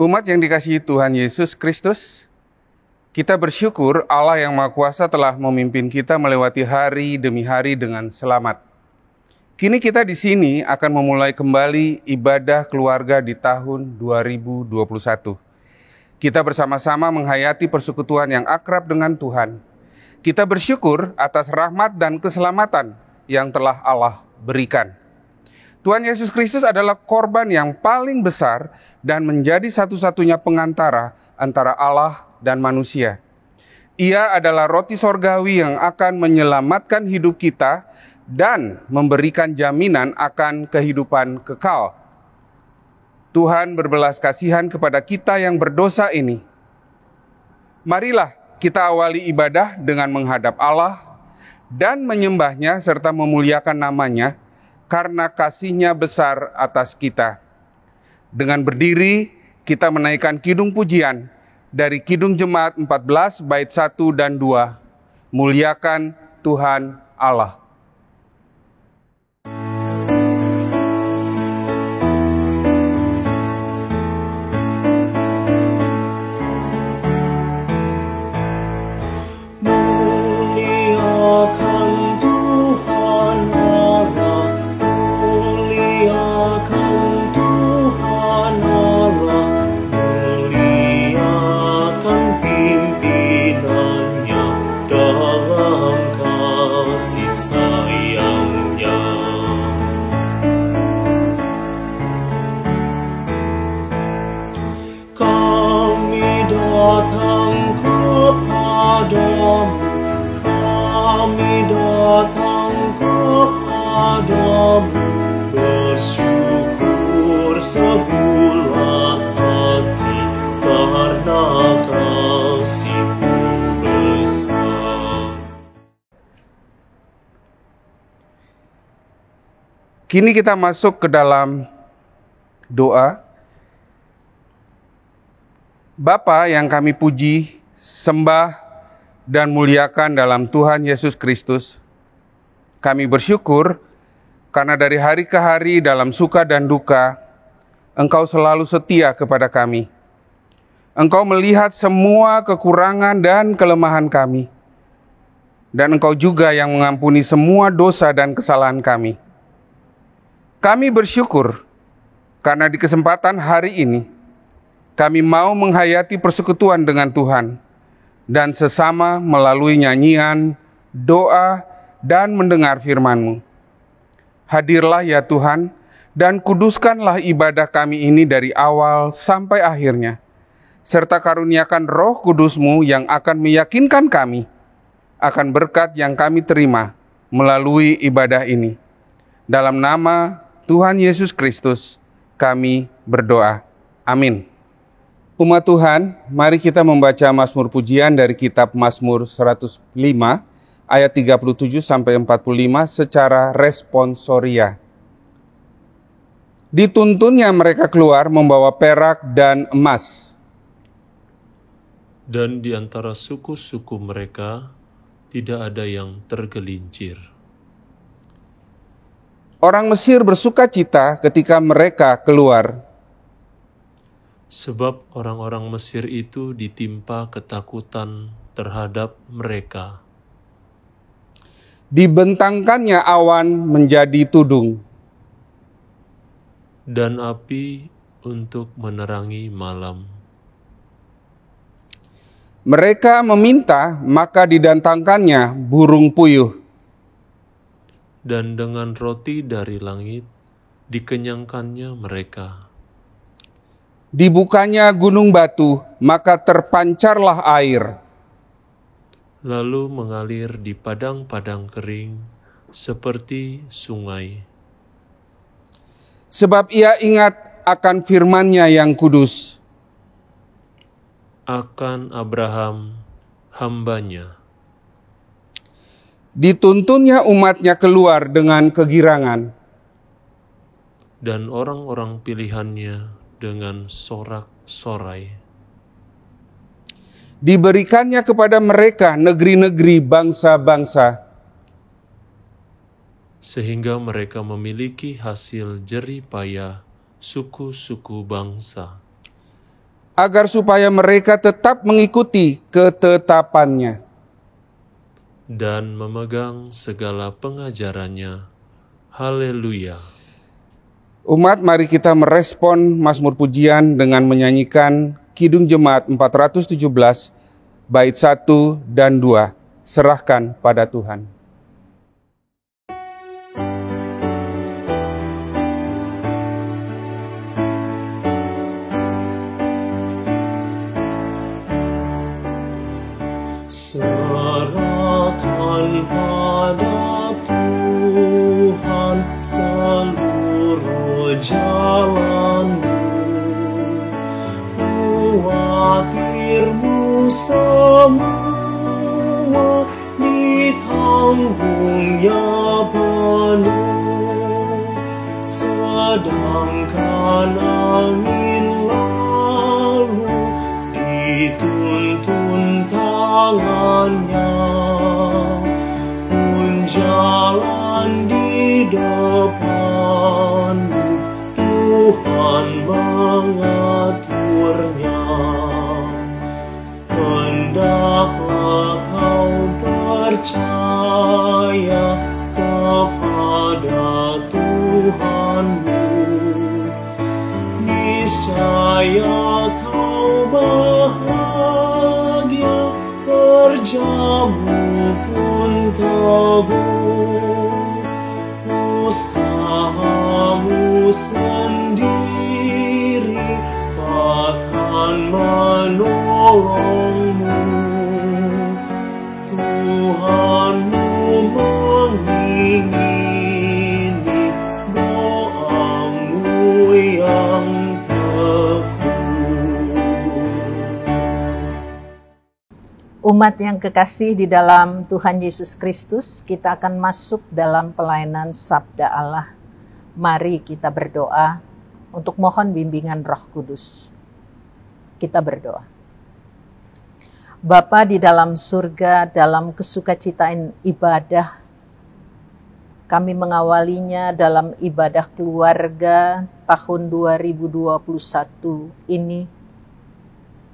Umat yang dikasihi Tuhan Yesus Kristus, kita bersyukur Allah yang Maha Kuasa telah memimpin kita melewati hari demi hari dengan selamat. Kini kita di sini akan memulai kembali ibadah keluarga di tahun 2021. Kita bersama-sama menghayati persekutuan yang akrab dengan Tuhan. Kita bersyukur atas rahmat dan keselamatan yang telah Allah berikan. Tuhan Yesus Kristus adalah korban yang paling besar dan menjadi satu-satunya pengantara antara Allah dan manusia. Ia adalah roti sorgawi yang akan menyelamatkan hidup kita dan memberikan jaminan akan kehidupan kekal. Tuhan berbelas kasihan kepada kita yang berdosa ini. Marilah kita awali ibadah dengan menghadap Allah dan menyembahnya serta memuliakan namanya, karena kasih-Nya besar atas kita. Dengan berdiri, kita menaikkan kidung pujian dari Kidung Jemaat 14 bait 1 dan 2. Muliakan Tuhan Allah. Bersyukur sebulat hati karena kasih-Mu besar. Kini kita masuk ke dalam doa. Bapa yang kami puji, sembah, dan muliakan dalam Tuhan Yesus Kristus, kami bersyukur karena dari hari ke hari dalam suka dan duka, Engkau selalu setia kepada kami. Engkau melihat semua kekurangan dan kelemahan kami. Dan Engkau juga yang mengampuni semua dosa dan kesalahan kami. Kami bersyukur karena di kesempatan hari ini, kami mau menghayati persekutuan dengan Tuhan dan sesama melalui nyanyian, doa, dan mendengar firman-Mu. Hadirlah ya Tuhan, dan kuduskanlah ibadah kami ini dari awal sampai akhirnya, serta karuniakan Roh Kudus-Mu yang akan meyakinkan kami akan berkat yang kami terima melalui ibadah ini. Dalam nama Tuhan Yesus Kristus, kami berdoa. Amin. Umat Tuhan, mari kita membaca Mazmur Pujian dari kitab Mazmur 105, ayat 37-45 secara responsoria. Dituntunnya mereka keluar membawa perak dan emas. Dan di antara suku-suku mereka tidak ada yang tergelincir. Orang Mesir bersukacita ketika mereka keluar. Sebab orang-orang Mesir itu ditimpa ketakutan terhadap mereka. Dibentangkannya awan menjadi tudung, Dan api untuk menerangi malam. mereka meminta, maka didatangkannya burung puyuh. Dan dengan roti dari langit dikenyangkannya mereka. Dibukanya gunung batu, maka terpancarlah air. Lalu mengalir di padang-padang kering seperti sungai. Sebab ia ingat akan firman-Nya yang kudus, Akan Abraham hamba-Nya. Dituntunnya umat-Nya keluar dengan kegirangan. Dan orang-orang pilihannya dengan sorak-sorai. Diberikannya kepada mereka negeri-negeri bangsa-bangsa, Sehingga mereka memiliki hasil jerih payah suku-suku bangsa. agar supaya mereka tetap mengikuti ketetapan-Nya Dan memegang segala pengajarannya. Haleluya. Umat, mari kita merespon Mazmur Pujian dengan menyanyikan Kidung Jemaat 417, bait 1 dan 2, serahkan pada Tuhan. Serahkan pada Tuhan seluruh jalanmu, khawatirmu semua ditanggung-Nya penuh, sedangkan angin lalu dituntun tangan-Nya, pun jalan di depanmu, Tuhan mengaturnya. Hendaklah kau percaya kepada Tuhanmu, niscaya kau bahagia, kerjamu pun teguh, usahamu sendiri takkan menolongmu. Tuhanmu mengingini doamu yang Umat yang kekasih di dalam Tuhan Yesus Kristus, kita akan masuk dalam pelayanan Sabda Allah. Mari kita berdoa untuk mohon bimbingan Roh Kudus. Kita berdoa. Bapa di dalam surga, dalam kesukacitaan ibadah, kami mengawalinya dalam ibadah keluarga tahun 2021 ini.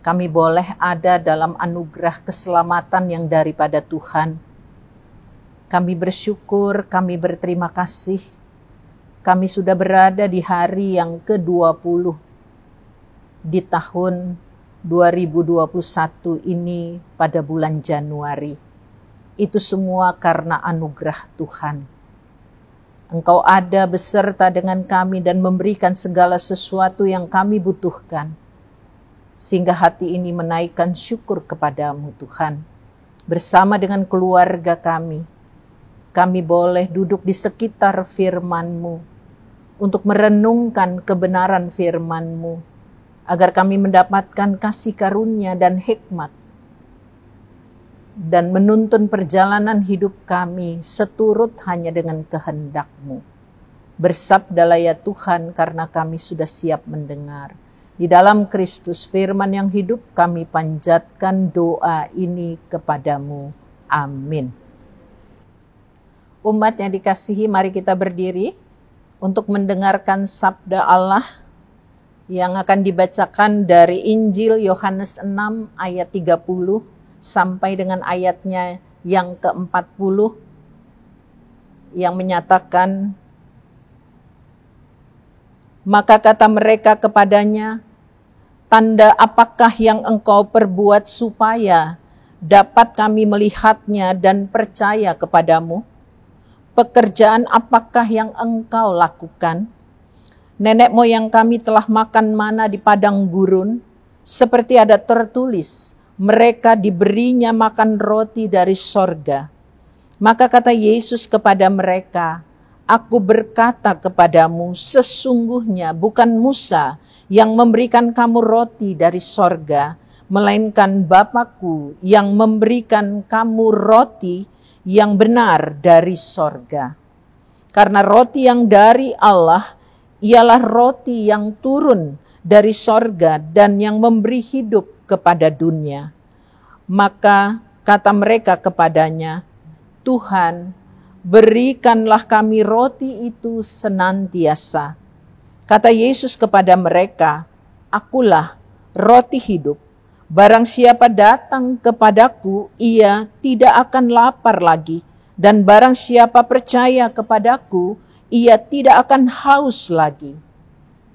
Kami boleh ada dalam anugerah keselamatan yang daripada Tuhan. Kami bersyukur, kami berterima kasih. Kami sudah berada di hari yang ke-20 di tahun 2021 ini pada bulan Januari. Itu semua karena anugerah Tuhan. Engkau ada beserta dengan kami dan memberikan segala sesuatu yang kami butuhkan. Sehingga hati ini menaikkan syukur kepadamu Tuhan. Bersama dengan keluarga kami boleh duduk di sekitar firman-Mu untuk merenungkan kebenaran firman-Mu, agar kami mendapatkan kasih karunia dan hikmat, dan menuntun perjalanan hidup kami seturut hanya dengan kehendak-Mu. Bersabdalah ya Tuhan, karena kami sudah siap mendengar. Di dalam Kristus firman yang hidup, kami panjatkan doa ini kepadamu. Amin. Umat yang dikasihi, mari kita berdiri untuk mendengarkan sabda Allah yang akan dibacakan dari Injil Yohanes 6 ayat 30 sampai dengan ayatnya yang ke-40 yang menyatakan, maka kata mereka kepadanya, tanda apakah yang engkau perbuat supaya dapat kami melihatnya dan percaya kepadamu? Pekerjaan apakah yang engkau lakukan? Nenek moyang kami telah makan mana di padang gurun, seperti ada tertulis, mereka diberinya makan roti dari sorga. Maka kata Yesus kepada mereka, aku berkata kepadamu, sesungguhnya bukan Musa yang memberikan kamu roti dari sorga, melainkan Bapa-Ku yang memberikan kamu roti yang benar dari sorga. Karena roti yang dari Allah ialah roti yang turun dari sorga dan yang memberi hidup kepada dunia. Maka kata mereka kepadanya, Tuhan, berikanlah kami roti itu senantiasa. Kata Yesus kepada mereka, akulah roti hidup. Barang siapa datang kepadaku, ia tidak akan lapar lagi. Dan barang siapa percaya kepadaku, ia tidak akan haus lagi.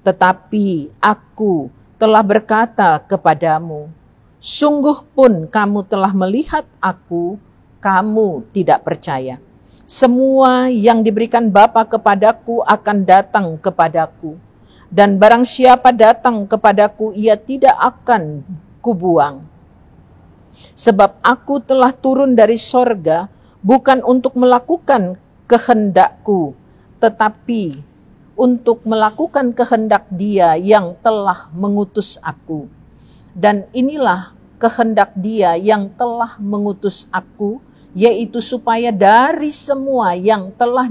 Tetapi aku telah berkata kepadamu, sungguh pun kamu telah melihat aku, kamu tidak percaya. Semua yang diberikan Bapa kepadaku akan datang kepadaku. Dan barang siapa datang kepadaku, ia tidak akan kubuang. Sebab aku telah turun dari sorga, bukan untuk melakukan kehendakku, tetapi untuk melakukan kehendak Dia yang telah mengutus aku. Dan inilah kehendak Dia yang telah mengutus aku, yaitu supaya dari semua yang telah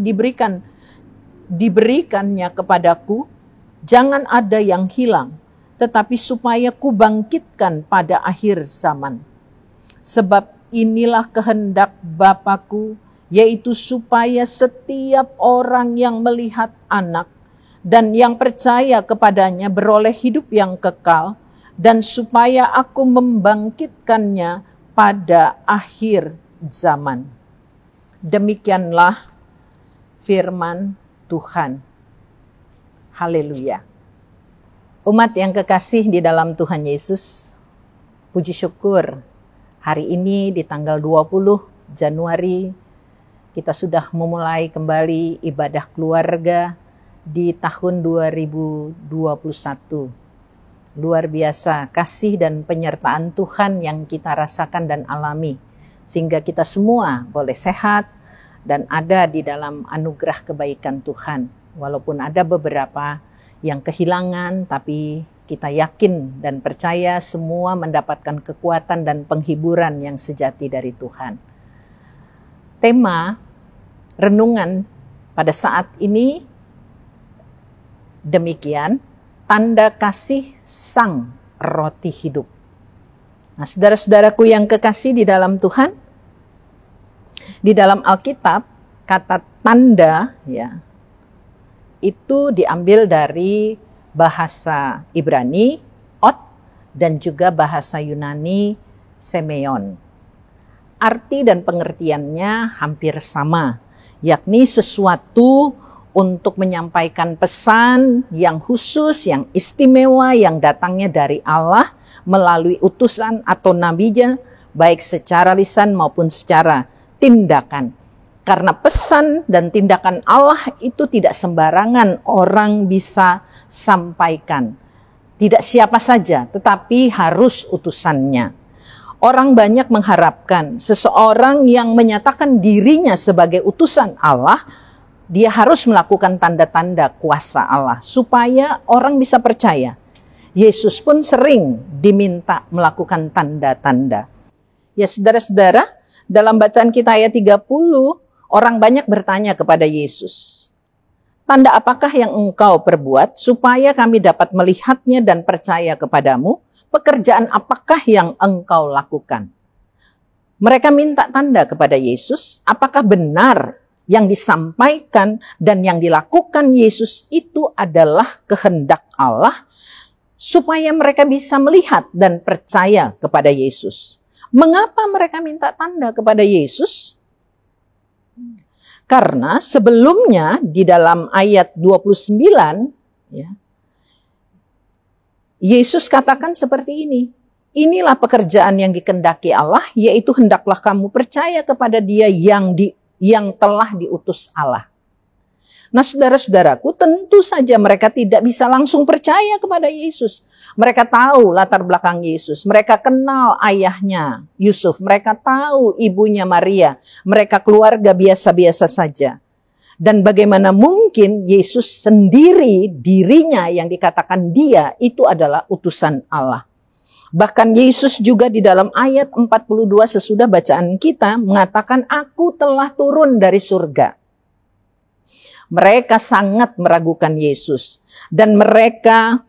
diberikannya kepadaku, jangan ada yang hilang, tetapi supaya kubangkitkan pada akhir zaman. Sebab inilah kehendak Bapa-Ku, yaitu supaya setiap orang yang melihat Anak dan yang percaya kepadanya beroleh hidup yang kekal, dan supaya aku membangkitkannya pada akhir zaman. Demikianlah firman Tuhan. Haleluya. Umat yang kekasih di dalam Tuhan Yesus, puji syukur hari ini di tanggal 20 Januari kita sudah memulai kembali ibadah keluarga di tahun 2021. Luar biasa kasih dan penyertaan Tuhan yang kita rasakan dan alami, sehingga kita semua boleh sehat dan ada di dalam anugerah kebaikan Tuhan. Walaupun ada beberapa yang kehilangan, tapi kita yakin dan percaya semua mendapatkan kekuatan dan penghiburan yang sejati dari Tuhan. Tema renungan pada saat ini demikian, tanda kasih Sang Roti Hidup. Nah, saudara-saudaraku yang kekasih di dalam Tuhan, di dalam Alkitab kata tanda ya itu diambil dari bahasa Ibrani ot dan juga bahasa Yunani semeon. Arti dan pengertiannya hampir sama, yakni sesuatu untuk menyampaikan pesan yang khusus, yang istimewa, yang datangnya dari Allah melalui utusan atau nabinya, baik secara lisan maupun secara tindakan. Karena pesan dan tindakan Allah itu tidak sembarangan orang bisa sampaikan. Tidak siapa saja, tetapi harus utusannya. Orang banyak mengharapkan seseorang yang menyatakan dirinya sebagai utusan Allah, dia harus melakukan tanda-tanda kuasa Allah supaya orang bisa percaya. Yesus pun sering diminta melakukan tanda-tanda. Ya saudara-saudara, dalam bacaan kita ayat 30, orang banyak bertanya kepada Yesus, tanda apakah yang engkau perbuat supaya kami dapat melihatnya dan percaya kepadamu? Pekerjaan apakah yang engkau lakukan? Mereka minta tanda kepada Yesus, apakah benar Yang disampaikan dan yang dilakukan Yesus itu adalah kehendak Allah supaya mereka bisa melihat dan percaya kepada Yesus. Mengapa mereka minta tanda kepada Yesus? Karena sebelumnya di dalam ayat 29, ya, Yesus katakan seperti ini. Inilah pekerjaan yang dikehendaki Allah, yaitu hendaklah kamu percaya kepada Dia yang telah diutus Allah. Nah, saudara-saudaraku, tentu saja mereka tidak bisa langsung percaya kepada Yesus. Mereka tahu latar belakang Yesus. Mereka kenal ayahnya Yusuf. Mereka tahu ibunya Maria. Mereka keluarga biasa-biasa saja. Dan bagaimana mungkin Yesus sendiri, dirinya yang dikatakan dia, itu adalah utusan Allah. Bahkan Yesus juga di dalam ayat 42 sesudah bacaan kita mengatakan, aku telah turun dari surga. Mereka sangat meragukan Yesus. Dan mereka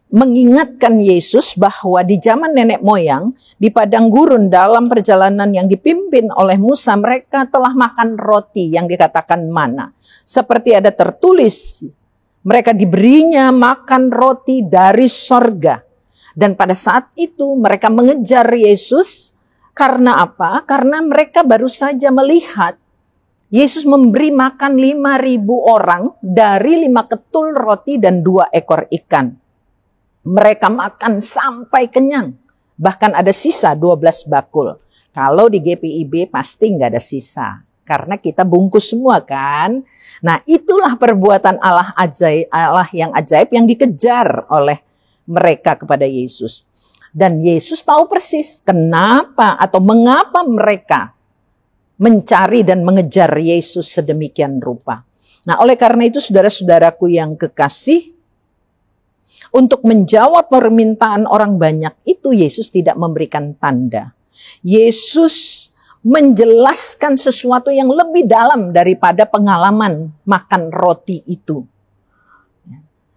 mengingatkan Yesus bahwa di zaman nenek moyang, di padang gurun dalam perjalanan yang dipimpin oleh Musa, mereka telah makan roti yang dikatakan mana. Seperti ada tertulis, mereka diberinya makan roti dari sorga. Dan pada saat itu mereka mengejar Yesus. Karena apa? Karena mereka baru saja melihat Yesus memberi makan 5.000 orang dari 5 ketul roti dan 2 ekor ikan. Mereka makan sampai kenyang. Bahkan ada sisa 12 bakul. Kalau di GPIB pasti nggak ada sisa. Karena kita bungkus semua kan. Nah, itulah perbuatan Allah yang ajaib yang dikejar oleh mereka kepada Yesus. Dan Yesus tahu persis kenapa atau mengapa mereka mencari dan mengejar Yesus sedemikian rupa. Nah, oleh karena itu saudara-saudaraku yang kekasih, untuk menjawab permintaan orang banyak itu Yesus tidak memberikan tanda. Yesus menjelaskan sesuatu yang lebih dalam daripada pengalaman makan roti itu.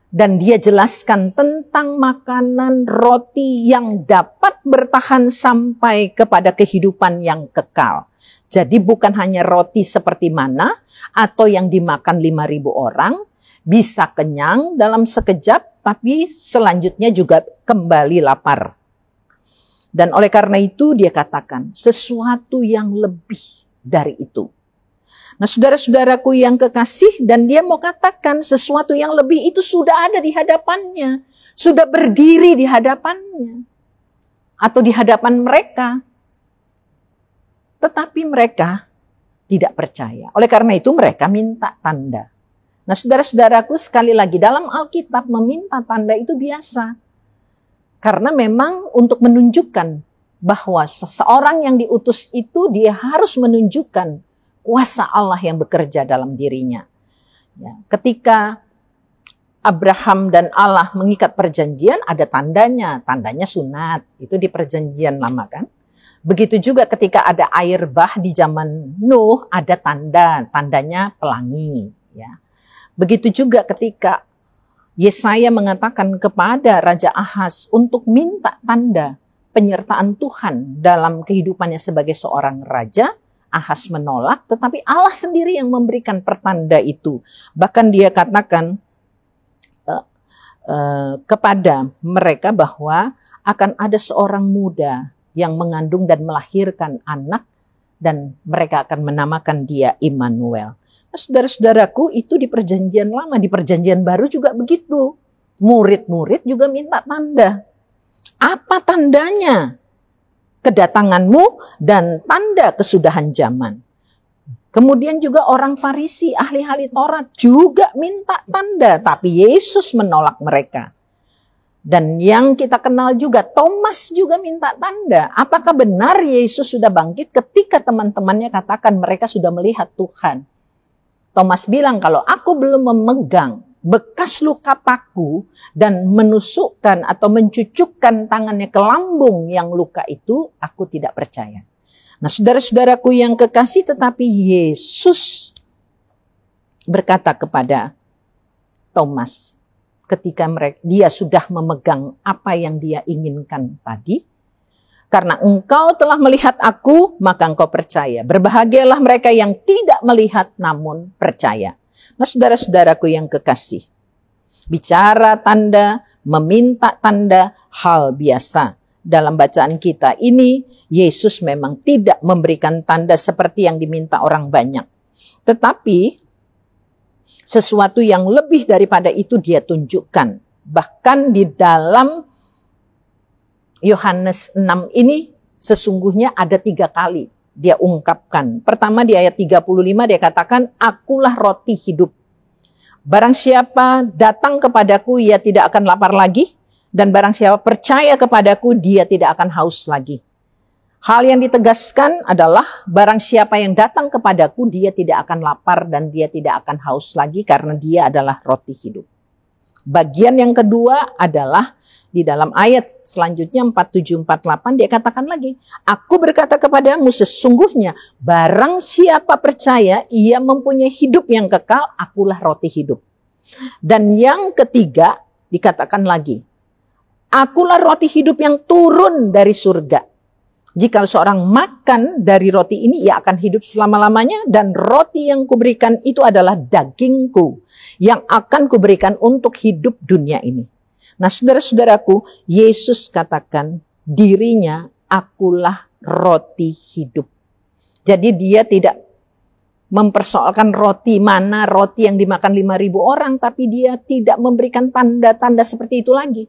Dan dia jelaskan tentang makanan roti yang dapat bertahan sampai kepada kehidupan yang kekal. Jadi bukan hanya roti seperti mana atau yang dimakan 5.000 orang, bisa kenyang dalam sekejap, tapi selanjutnya juga kembali lapar. Dan oleh karena itu dia katakan sesuatu yang lebih dari itu. Nah, saudara-saudaraku yang kekasih, dan dia mau katakan sesuatu yang lebih itu sudah ada di hadapannya. Sudah berdiri di hadapannya. Atau di hadapan mereka. Tetapi mereka tidak percaya. Oleh karena itu mereka minta tanda. Nah, saudara-saudaraku, sekali lagi dalam Alkitab meminta tanda itu biasa. Karena memang untuk menunjukkan bahwa seseorang yang diutus itu dia harus menunjukkan kuasa Allah yang bekerja dalam dirinya. Ya, ketika Abraham dan Allah mengikat perjanjian, ada tandanya. Tandanya sunat. Itu di perjanjian lama kan. Begitu juga ketika ada air bah di zaman Nuh, ada tandanya pelangi. Ya. Begitu juga ketika Yesaya mengatakan kepada Raja Ahaz untuk minta tanda penyertaan Tuhan dalam kehidupannya sebagai seorang raja, Ahaz menolak, tetapi Allah sendiri yang memberikan pertanda itu. Bahkan dia katakan kepada mereka bahwa akan ada seorang muda yang mengandung dan melahirkan anak, dan mereka akan menamakan dia Immanuel. Nah, saudara-saudaraku, itu di perjanjian lama, di perjanjian baru juga begitu. Murid-murid juga minta tanda. Apa tandanya? Kedatanganmu dan tanda kesudahan zaman. Kemudian juga orang Farisi, ahli-ahli Taurat juga minta tanda, tapi Yesus menolak mereka. Dan yang kita kenal juga, Thomas juga minta tanda. Apakah benar Yesus sudah bangkit ketika teman-temannya katakan mereka sudah melihat Tuhan? Thomas bilang, kalau aku belum memegang bekas luka paku dan menusukkan atau mencucukkan tangannya ke lambung yang luka itu, aku tidak percaya. Nah, saudara-saudaraku yang kekasih, tetapi Yesus berkata kepada Thomas, ketika dia sudah memegang apa yang dia inginkan tadi, Karena engkau telah melihat aku, maka engkau percaya. Berbahagialah mereka yang tidak melihat namun percaya. Nah, saudara-saudaraku yang kekasih, bicara tanda, meminta tanda, hal biasa. Dalam bacaan kita ini, Yesus memang tidak memberikan tanda seperti yang diminta orang banyak. Tetapi, sesuatu yang lebih daripada itu dia tunjukkan. Bahkan di dalam Yohanes 6 ini sesungguhnya ada 3 kali dia ungkapkan. Pertama di ayat 35 dia katakan, akulah roti hidup. Barang siapa datang kepadaku, ia tidak akan lapar lagi. Dan barang siapa percaya kepadaku, dia tidak akan haus lagi. Hal yang ditegaskan adalah barang siapa yang datang kepadaku, dia tidak akan lapar dan dia tidak akan haus lagi karena dia adalah roti hidup. Bagian yang kedua adalah di dalam ayat selanjutnya 47-48 dia katakan lagi, aku berkata kepadamu sesungguhnya barang siapa percaya ia mempunyai hidup yang kekal, akulah roti hidup. Dan yang ketiga dikatakan lagi, akulah roti hidup yang turun dari surga. Jika seorang makan dari roti ini, ia akan hidup selama-lamanya. Dan roti yang kuberikan itu adalah dagingku yang akan kuberikan untuk hidup dunia ini. Nah, saudara-saudaraku, Yesus katakan dirinya, akulah roti hidup. Jadi dia tidak mempersoalkan roti mana, roti yang dimakan 5.000 orang, tapi dia tidak memberikan tanda-tanda seperti itu lagi.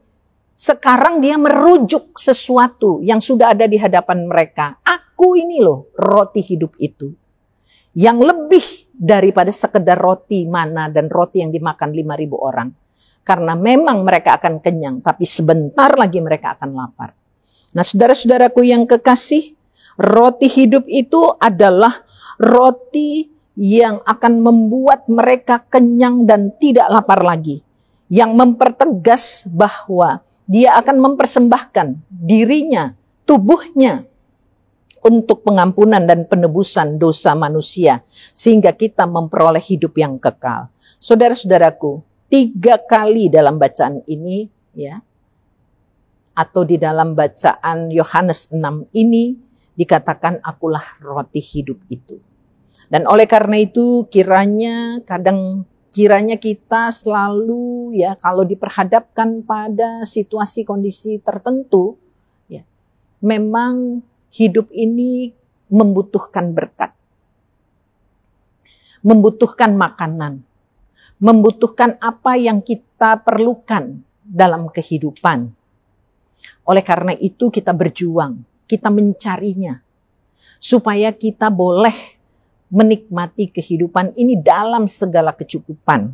Sekarang dia merujuk sesuatu yang sudah ada di hadapan mereka. Aku ini loh roti hidup itu. Yang lebih daripada sekedar roti mana dan roti yang dimakan 5.000 orang. Karena memang mereka akan kenyang, tapi sebentar lagi mereka akan lapar. Nah, saudara-saudaraku yang kekasih, roti hidup itu adalah roti yang akan membuat mereka kenyang dan tidak lapar lagi. Yang mempertegas bahwa dia akan mempersembahkan dirinya, tubuhnya untuk pengampunan dan penebusan dosa manusia. Sehingga kita memperoleh hidup yang kekal. Saudara-saudaraku, 3 kali dalam bacaan ini, ya, atau di dalam bacaan Yohanes 6 ini, dikatakan akulah roti hidup itu. Dan oleh karena itu kiranya kita selalu ya kalau diperhadapkan pada situasi kondisi tertentu ya memang hidup ini membutuhkan berkat. Membutuhkan makanan. Membutuhkan apa yang kita perlukan dalam kehidupan. Oleh karena itu kita berjuang, kita mencarinya supaya kita boleh menikmati kehidupan ini dalam segala kecukupan.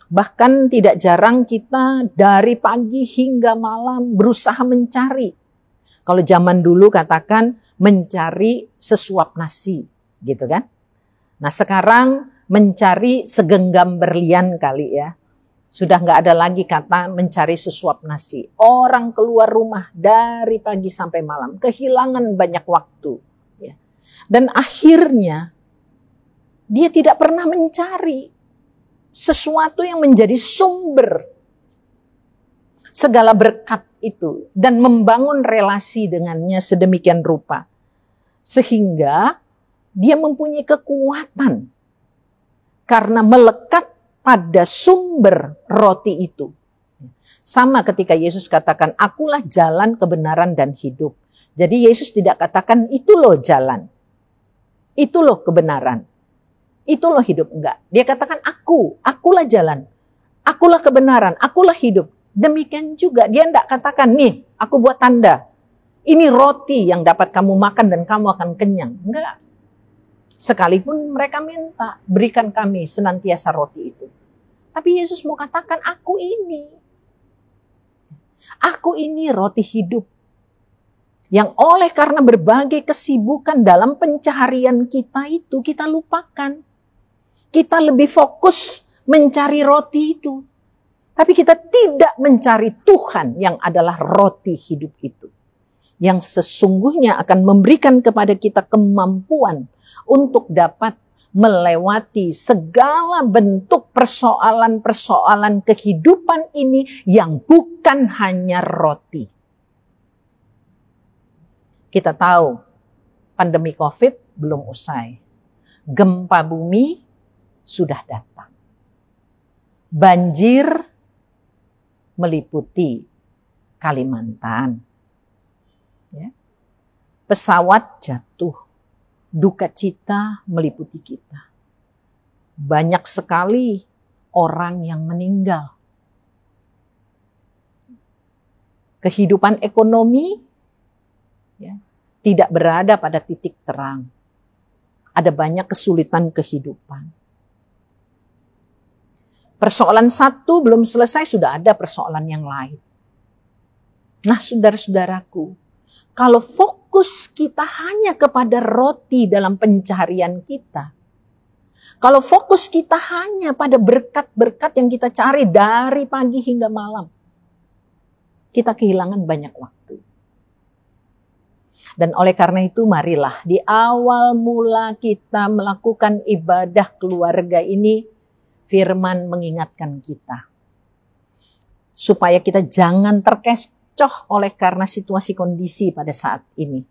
Bahkan tidak jarang kita dari pagi hingga malam berusaha mencari. Kalau zaman dulu katakan mencari sesuap nasi, gitu kan? Nah sekarang mencari segenggam berlian kali ya. Sudah nggak ada lagi kata mencari sesuap nasi. Orang keluar rumah dari pagi sampai malam, kehilangan banyak waktu. Ya. Dan akhirnya dia tidak pernah mencari sesuatu yang menjadi sumber segala berkat itu dan membangun relasi dengannya sedemikian rupa. Sehingga dia mempunyai kekuatan karena melekat pada sumber roti itu. Sama ketika Yesus katakan, akulah jalan, kebenaran, dan hidup. Jadi Yesus tidak katakan, itu loh jalan. Itu loh kebenaran. Itu loh hidup, enggak. Dia katakan akulah jalan, akulah kebenaran, akulah hidup. Demikian juga dia enggak katakan, nih aku buat tanda. Ini roti yang dapat kamu makan dan kamu akan kenyang. Enggak. Sekalipun mereka minta, berikan kami senantiasa roti itu. Tapi Yesus mau katakan, aku ini roti hidup. Yang oleh karena berbagai kesibukan dalam pencaharian kita itu, kita lupakan. Kita lebih fokus mencari roti itu. Tapi kita tidak mencari Tuhan yang adalah roti hidup itu. Yang sesungguhnya akan memberikan kepada kita kemampuan untuk dapat melewati segala bentuk persoalan-persoalan kehidupan ini yang bukan hanya roti. Kita tahu pandemi COVID belum usai. Gempa bumi sudah datang. Banjir meliputi Kalimantan. Ya. Pesawat jatuh. Duka cita meliputi kita. Banyak sekali orang yang meninggal. Kehidupan ekonomi ya, tidak berada pada titik terang. Ada banyak kesulitan kehidupan. Persoalan satu belum selesai, sudah ada persoalan yang lain. Nah, saudara-saudaraku, kalau fokus kita hanya kepada roti dalam pencarian kita, kalau fokus kita hanya pada berkat-berkat yang kita cari dari pagi hingga malam, kita kehilangan banyak waktu. Dan oleh karena itu marilah di awal mula kita melakukan ibadah keluarga ini, firman mengingatkan kita. Supaya kita jangan terkecoh oleh karena situasi kondisi pada saat ini.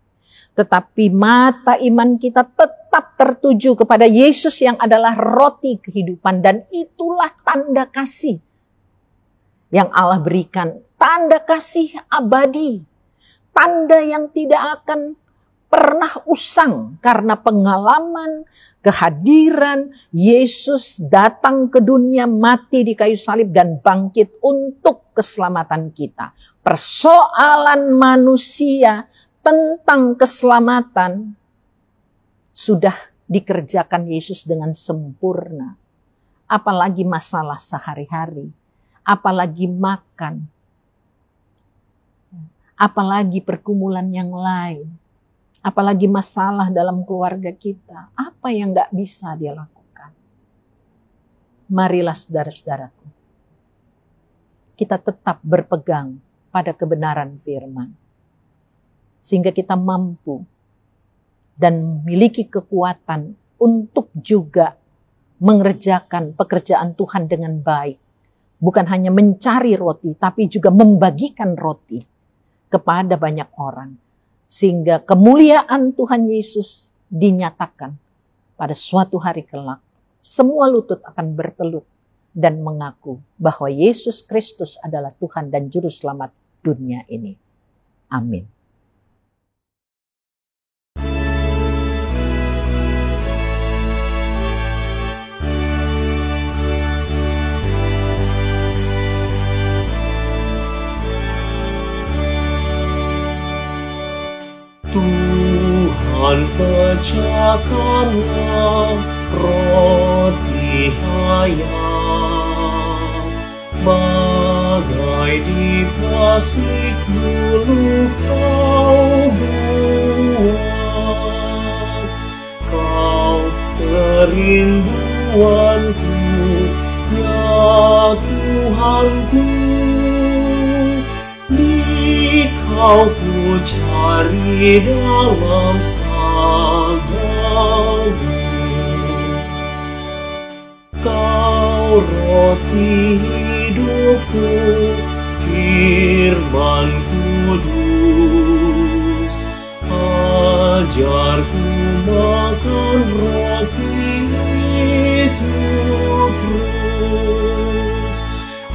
Tetapi mata iman kita tetap tertuju kepada Yesus yang adalah roti kehidupan. Dan itulah tanda kasih yang Allah berikan. Tanda kasih abadi. Tanda yang tidak akan pernah usang karena pengalaman, kehadiran Yesus datang ke dunia, mati di kayu salib dan bangkit untuk keselamatan kita. Persoalan manusia tentang keselamatan sudah dikerjakan Yesus dengan sempurna. Apalagi masalah sehari-hari, apalagi makan, apalagi pergumulan yang lain, apalagi masalah dalam keluarga kita. Apa yang gak bisa dia lakukan? Marilah saudara-saudaraku, kita tetap berpegang pada kebenaran firman. Sehingga kita mampu dan memiliki kekuatan untuk juga mengerjakan pekerjaan Tuhan dengan baik. Bukan hanya mencari roti, tapi juga membagikan roti kepada banyak orang. Sehingga kemuliaan Tuhan Yesus dinyatakan pada suatu hari kelak. Semua lutut akan berteluk dan mengaku bahwa Yesus Kristus adalah Tuhan dan Juru Selamat dunia ini. Amin. Tuhan pecahkanlah roti hayat, bagai di tasik dulu kau buat. Kau kerinduanku, ya Tuhanku, di kau ku cari dalam sabdamu. Kau roti hidupku, firman kudus, ajarku makan roti itu terus.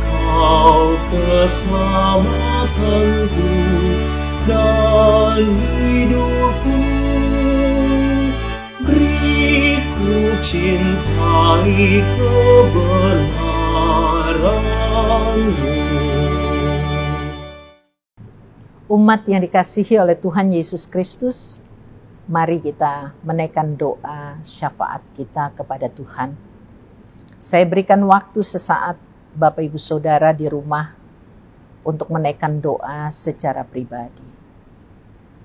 Kau keselamatanku dan hidupku, beri ku cintai kebenaran-Mu. Umat yang dikasihi oleh Tuhan Yesus Kristus, mari kita menaikkan doa syafaat kita kepada Tuhan. Saya berikan waktu sesaat Bapak Ibu Saudara di rumah untuk menaikkan doa secara pribadi.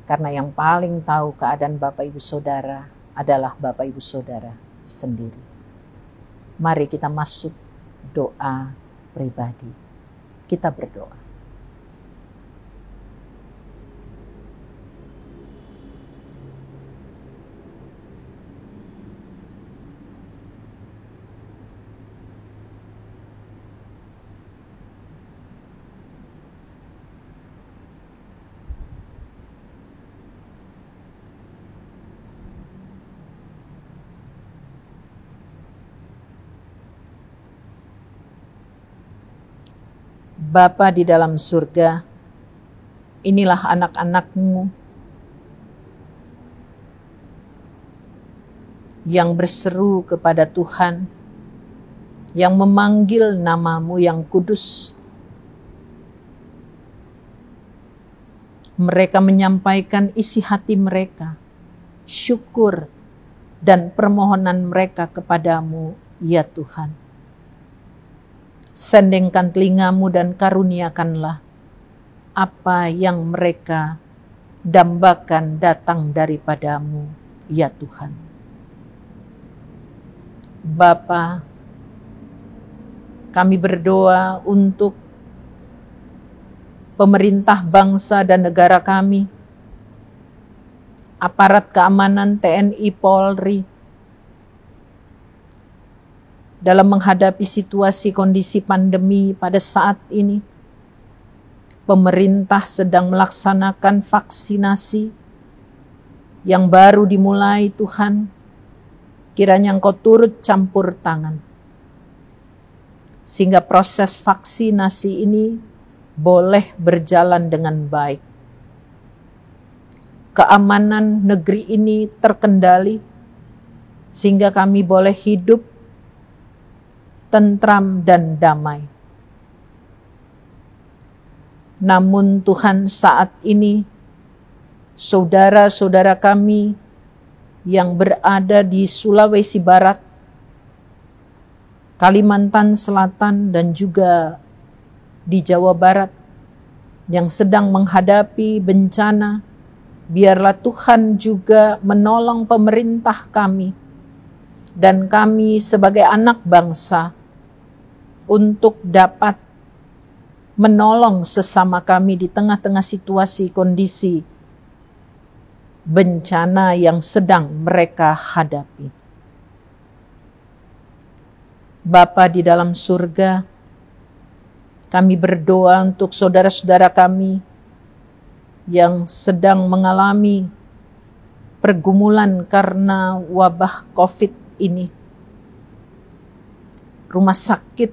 Karena yang paling tahu keadaan Bapak Ibu Saudara adalah Bapak Ibu Saudara sendiri. Mari kita masuk doa pribadi. Kita berdoa. Bapa di dalam surga, inilah anak-anak-Mu yang berseru kepada Tuhan, yang memanggil nama-Mu yang kudus. Mereka menyampaikan isi hati mereka, syukur dan permohonan mereka kepadamu, ya Tuhan. Sendengkan telingamu dan karuniakanlah apa yang mereka dambakan datang daripadamu, ya Tuhan. Bapa, kami berdoa untuk pemerintah bangsa dan negara kami, aparat keamanan TNI Polri, dalam menghadapi situasi kondisi pandemi pada saat ini. Pemerintah sedang melaksanakan vaksinasi yang baru dimulai, Tuhan. Kiranya Engkau turut campur tangan, sehingga proses vaksinasi ini boleh berjalan dengan baik. Keamanan negeri ini terkendali, sehingga kami boleh hidup tentram dan damai. Namun Tuhan, saat ini saudara-saudara kami yang berada di Sulawesi Barat, Kalimantan Selatan, dan juga di Jawa Barat yang sedang menghadapi bencana, biarlah Tuhan juga menolong pemerintah kami dan kami sebagai anak bangsa untuk dapat menolong sesama kami di tengah-tengah situasi kondisi bencana yang sedang mereka hadapi. Bapa di dalam surga, kami berdoa untuk saudara-saudara kami yang sedang mengalami pergumulan karena wabah COVID ini. Rumah sakit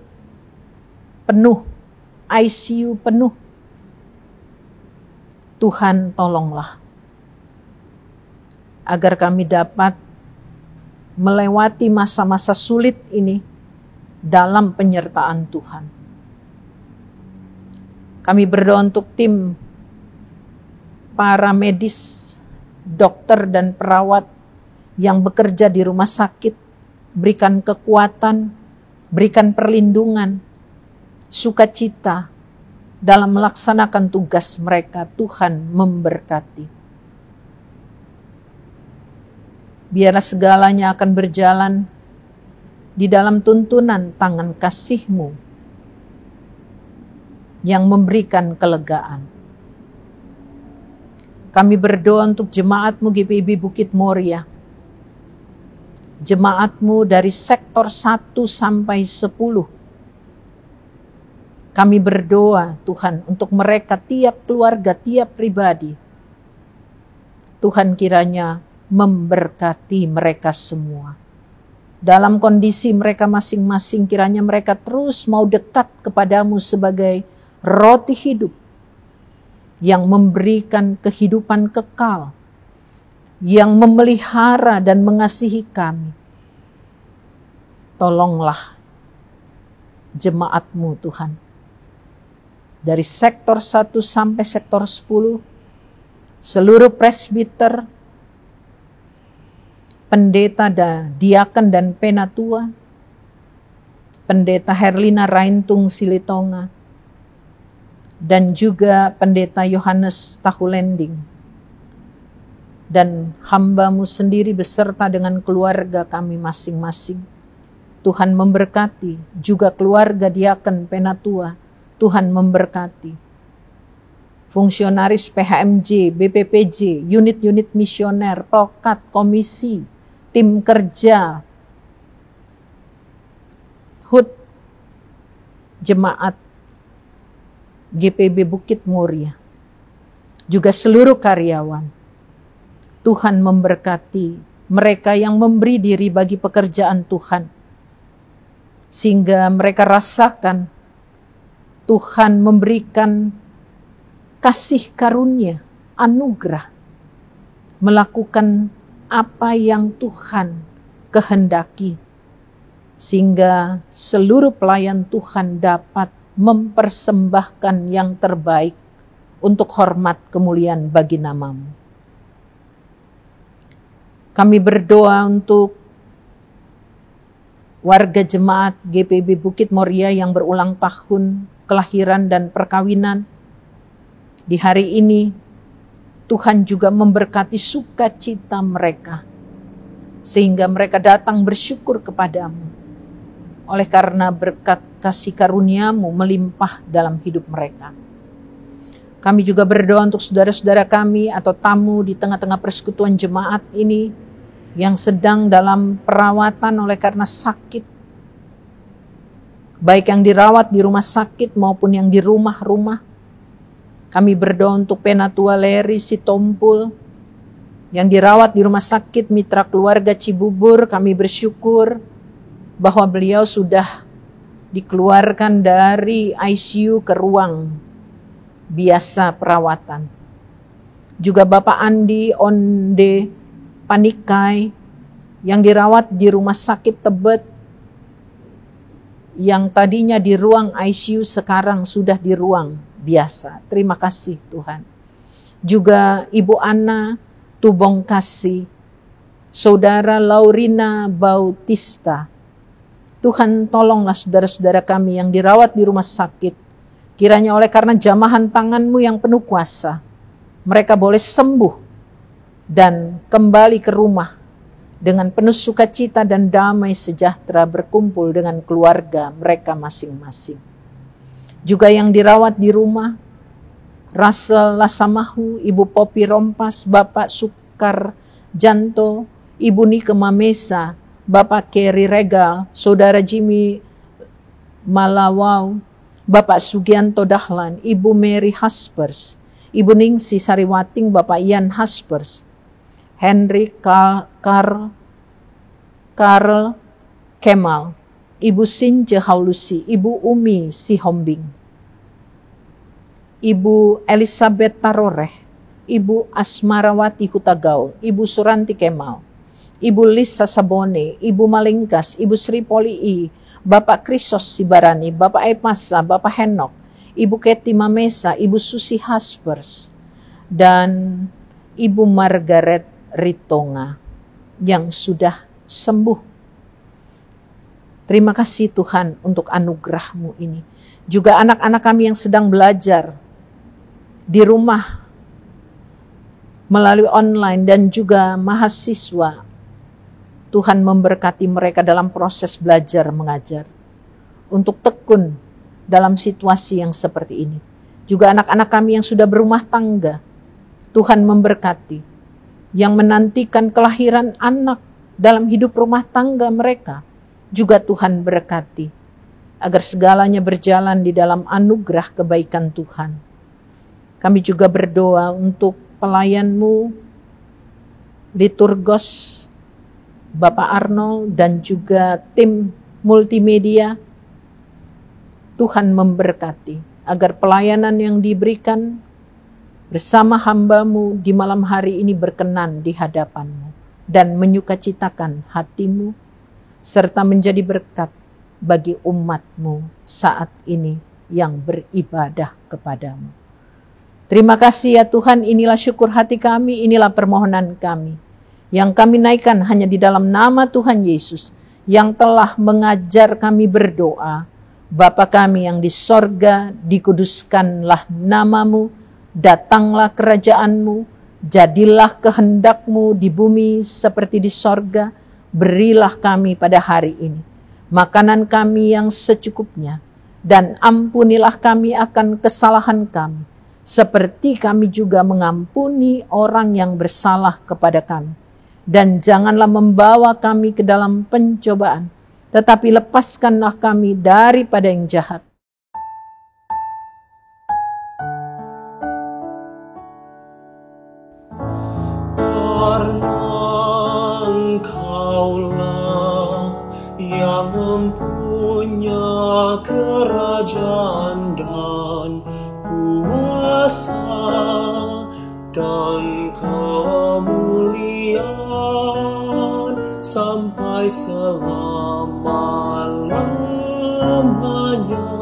penuh, ICU penuh. Tuhan, tolonglah agar kami dapat melewati masa-masa sulit ini dalam penyertaan Tuhan. Kami berdoa untuk tim para medis, dokter dan perawat yang bekerja di rumah sakit. Berikan kekuatan, berikan perlindungan, sukacita dalam melaksanakan tugas mereka. Tuhan memberkati. Biarlah segalanya akan berjalan di dalam tuntunan tangan kasih-Mu yang memberikan kelegaan. Kami berdoa untuk jemaat-Mu GPIB Bukit Moria. Jemaat-Mu dari sektor 1 sampai 10. Kami berdoa, Tuhan, untuk mereka, tiap keluarga, tiap pribadi. Tuhan, kiranya memberkati mereka semua. Dalam kondisi mereka masing-masing, kiranya mereka terus mau dekat kepadamu sebagai roti hidup yang memberikan kehidupan kekal, yang memelihara dan mengasihi kami. Tolonglah jemaat-Mu, Tuhan. Dari sektor 1 sampai sektor 10, seluruh presbiter, pendeta, diaken dan penatua, pendeta Herlina Raintung Silitonga, dan juga pendeta Yohanes Tahulending, dan hamba-Mu sendiri beserta dengan keluarga kami masing-masing. Tuhan memberkati juga keluarga diaken penatua. Tuhan memberkati fungsionaris PHMJ, BPPJ, unit-unit misioner, prokat, komisi, tim kerja, HUT, jemaat GPIB Bukit Moria, juga seluruh karyawan. Tuhan memberkati mereka yang memberi diri bagi pekerjaan Tuhan, sehingga mereka rasakan Tuhan memberikan kasih karunia, anugerah, melakukan apa yang Tuhan kehendaki, sehingga seluruh pelayan Tuhan dapat mempersembahkan yang terbaik untuk hormat kemuliaan bagi nama-Mu. Kami berdoa untuk warga jemaat GPIB Bukit Moria yang berulang tahun kelahiran dan perkawinan. Di hari ini, Tuhan juga memberkati sukacita mereka, sehingga mereka datang bersyukur kepadamu. Oleh karena berkat kasih karunia-Mu melimpah dalam hidup mereka. Kami juga berdoa untuk saudara-saudara kami atau tamu di tengah-tengah persekutuan jemaat ini yang sedang dalam perawatan oleh karena sakit. Baik yang dirawat di rumah sakit maupun yang di rumah-rumah. Kami berdoa untuk Penatua Leri Sitompul yang dirawat di rumah sakit Mitra Keluarga Cibubur. Kami bersyukur bahwa beliau sudah dikeluarkan dari ICU ke ruang biasa perawatan. Juga Bapak Andi Onde Panikai yang dirawat di rumah sakit Tebet, yang tadinya di ruang ICU sekarang sudah di ruang biasa. Terima kasih Tuhan. Juga Ibu Ana Tubong Kasih, Saudara Laurina Bautista. Tuhan tolonglah saudara-saudara kami yang dirawat di rumah sakit. Kiranya oleh karena jamahan tangan-Mu yang penuh kuasa, mereka boleh sembuh dan kembali ke rumah dengan penuh sukacita dan damai sejahtera berkumpul dengan keluarga mereka masing-masing. Juga yang dirawat di rumah, Russell Lasamahu, Ibu Popi Rompas, Bapak Sukar Janto, Ibu Nike Mamesa, Bapak Kerry Regal, Saudara Jimmy Malawau, Bapak Sugianto Dahlan, Ibu Mary Haspers, Ibu Ningsi Sariwating, Bapak Ian Haspers, Henry Karl Kemal, Ibu Sinje Haulusi, Ibu Umi Sihombing, Ibu Elizabeth Taroreh, Ibu Asmarawati Hutagaul, Ibu Suranti Kemal, Ibu Lisa Sabone, Ibu Malingkas, Ibu Sri Polii, Bapak Krisos Sibarani, Bapak Epasa, Bapak Henok, Ibu Keti Mamesa, Ibu Susi Haspers, dan Ibu Margaret Ritonga yang sudah sembuh. Terima kasih Tuhan untuk anugerah-Mu ini. Juga anak-anak kami yang sedang belajar di rumah melalui online dan juga mahasiswa. Tuhan memberkati mereka dalam proses belajar mengajar untuk tekun dalam situasi yang seperti ini. Juga anak-anak kami yang sudah berumah tangga, Tuhan memberkati. Yang menantikan kelahiran anak dalam hidup rumah tangga mereka, juga Tuhan berkati, agar segalanya berjalan di dalam anugerah kebaikan Tuhan. Kami juga berdoa untuk pelayan-Mu, Liturgos, Bapak Arnold, dan juga tim multimedia. Tuhan memberkati, agar pelayanan yang diberikan bersama hamba-Mu di malam hari ini berkenan di hadapan-Mu dan menyukacitakan hati-Mu serta menjadi berkat bagi umat-Mu saat ini yang beribadah kepada-Mu. Terima kasih ya Tuhan, inilah syukur hati kami, inilah permohonan kami yang kami naikkan hanya di dalam nama Tuhan Yesus yang telah mengajar kami berdoa. Bapa kami yang di sorga, dikuduskanlah nama-Mu, datanglah kerajaan-Mu, jadilah kehendak-Mu di bumi seperti di sorga. Berilah kami pada hari ini makanan kami yang secukupnya, dan ampunilah kami akan kesalahan kami, seperti kami juga mengampuni orang yang bersalah kepada kami. Dan janganlah membawa kami ke dalam pencobaan, tetapi lepaskanlah kami daripada yang jahat. Engkaulah yang mempunyai kerajaan kemuliaan dan kuasa dan kemuliaan sampai selama-lamanya.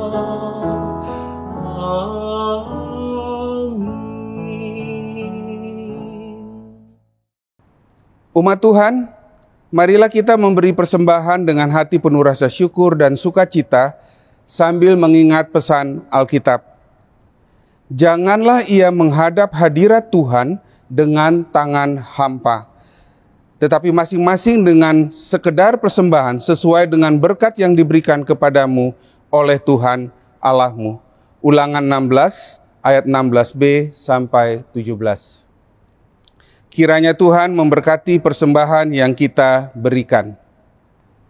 Umat Tuhan, marilah kita memberi persembahan dengan hati penuh rasa syukur dan sukacita sambil mengingat pesan Alkitab. Janganlah ia menghadap hadirat Tuhan dengan tangan hampa, tetapi masing-masing dengan sekedar persembahan sesuai dengan berkat yang diberikan kepadamu oleh Tuhan Allahmu. Ulangan 16 ayat 16b sampai 17. Kiranya Tuhan memberkati persembahan yang kita berikan.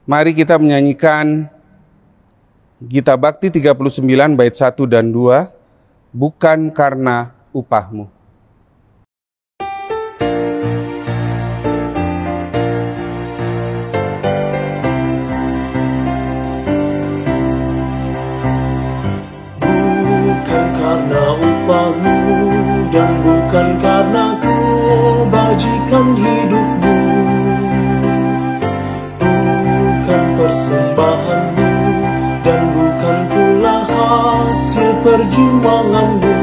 Mari kita menyanyikan Gita Bakti 39 bait 1 dan 2, bukan karena upahmu. Bukan karena upahmu dan bukan karena kebajikan hidupmu, bukan persembahanmu dan bukan pula hasil perjuanganmu.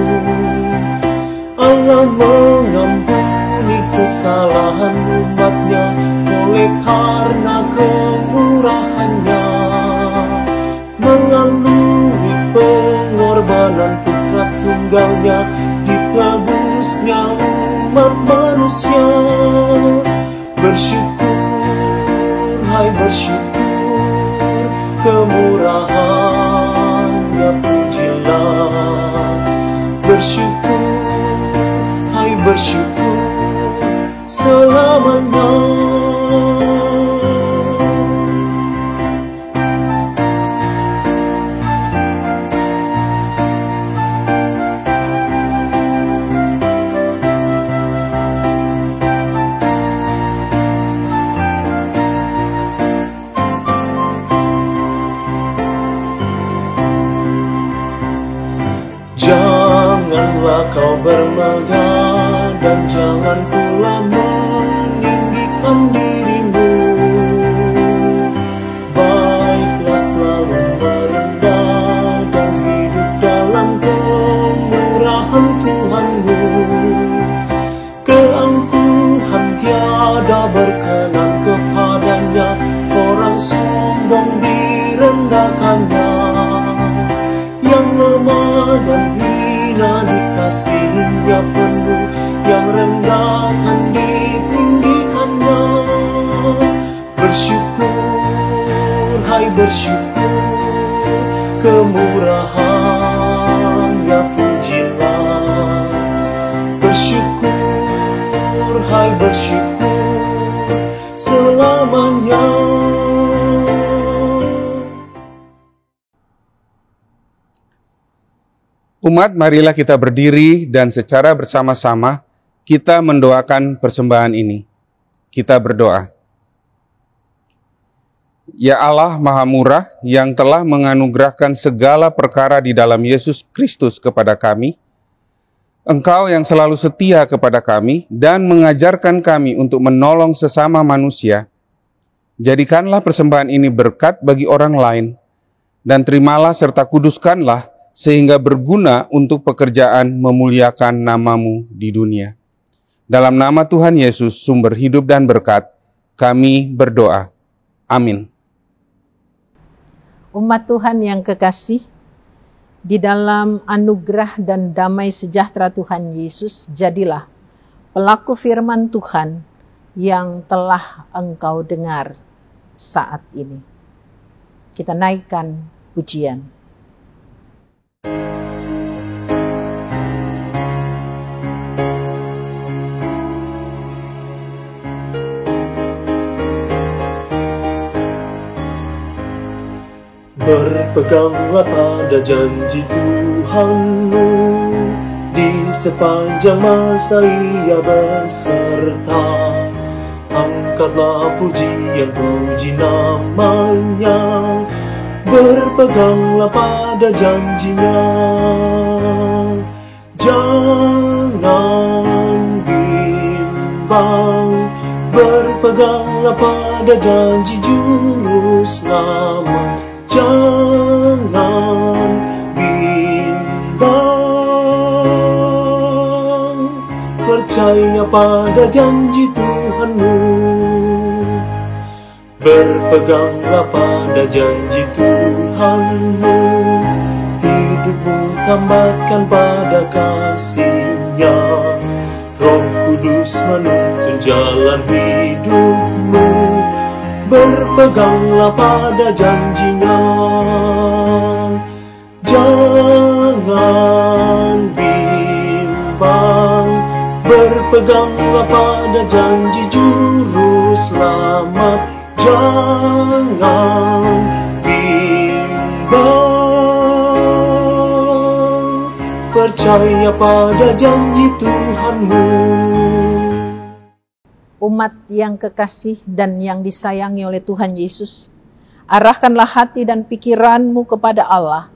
Allah mengampuni kesalahan umatnya oleh karena kemurahannya, melalui pengorbanan putra tunggalnya ditebusnya umat manusia. Bersyukur, hai bersyukur, kemurahannya pujilah. Bersyukur, hai bersyukur, selamanya. Janganlah kau bermegah dan jangan pula meninggikan dirimu. Baiklah selalu merendah dan hidup dalam kemurahan Tuhanmu. Keangkuhan tiada berkenan kepadanya, orang sombong direndahkannya. Yang lemah dan hina dikasihinya penuh, yang rendah kan ditinggikannya. Bersyukur, hai bersyukur, kemurahannya pujilah. Bersyukur, hai bersyukur, selamanya. Umat, marilah kita berdiri dan secara bersama-sama kita mendoakan persembahan ini. Kita berdoa. Ya Allah Maha Murah yang telah menganugerahkan segala perkara di dalam Yesus Kristus kepada kami, Engkau yang selalu setia kepada kami dan mengajarkan kami untuk menolong sesama manusia, jadikanlah persembahan ini berkat bagi orang lain, dan terimalah serta kuduskanlah sehingga berguna untuk pekerjaan memuliakan nama-Mu di dunia. Dalam nama Tuhan Yesus, sumber hidup dan berkat, kami berdoa. Amin. Umat Tuhan yang kekasih, di dalam anugerah dan damai sejahtera Tuhan Yesus, jadilah pelaku firman Tuhan yang telah engkau dengar saat ini. Kita naikkan pujian. Berpeganglah pada janji Tuhan-Mu, di sepanjang masa Ia beserta. Angkatlah pujian, puji nama-Nya, berpeganglah pada janjinya. Jangan bimbang, berpeganglah pada janji juru selamat. Jangan bimbang, percaya pada janji Tuhanmu. Berpeganglah pada janji Tuhanmu, hidupmu tambatkan pada kasih-Nya. Roh Kudus menuntun jalan hidupmu, berpeganglah pada janji-Nya. Jangan bimbang, berpeganglah pada janji juru selamat. Jangan bimbang, percaya pada janji Tuhanmu. Umat yang kekasih dan yang disayangi oleh Tuhan Yesus, arahkanlah hati dan pikiranmu kepada Allah,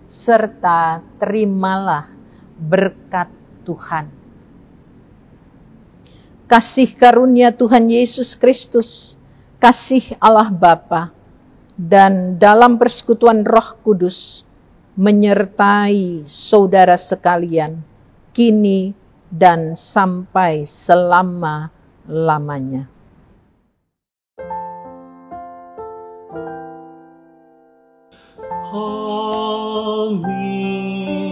serta terimalah berkat Tuhan. Kasih karunia Tuhan Yesus Kristus, kasih Allah Bapa, dan dalam persekutuan Roh Kudus menyertai saudara sekalian, kini dan sampai selama-lamanya. Amin.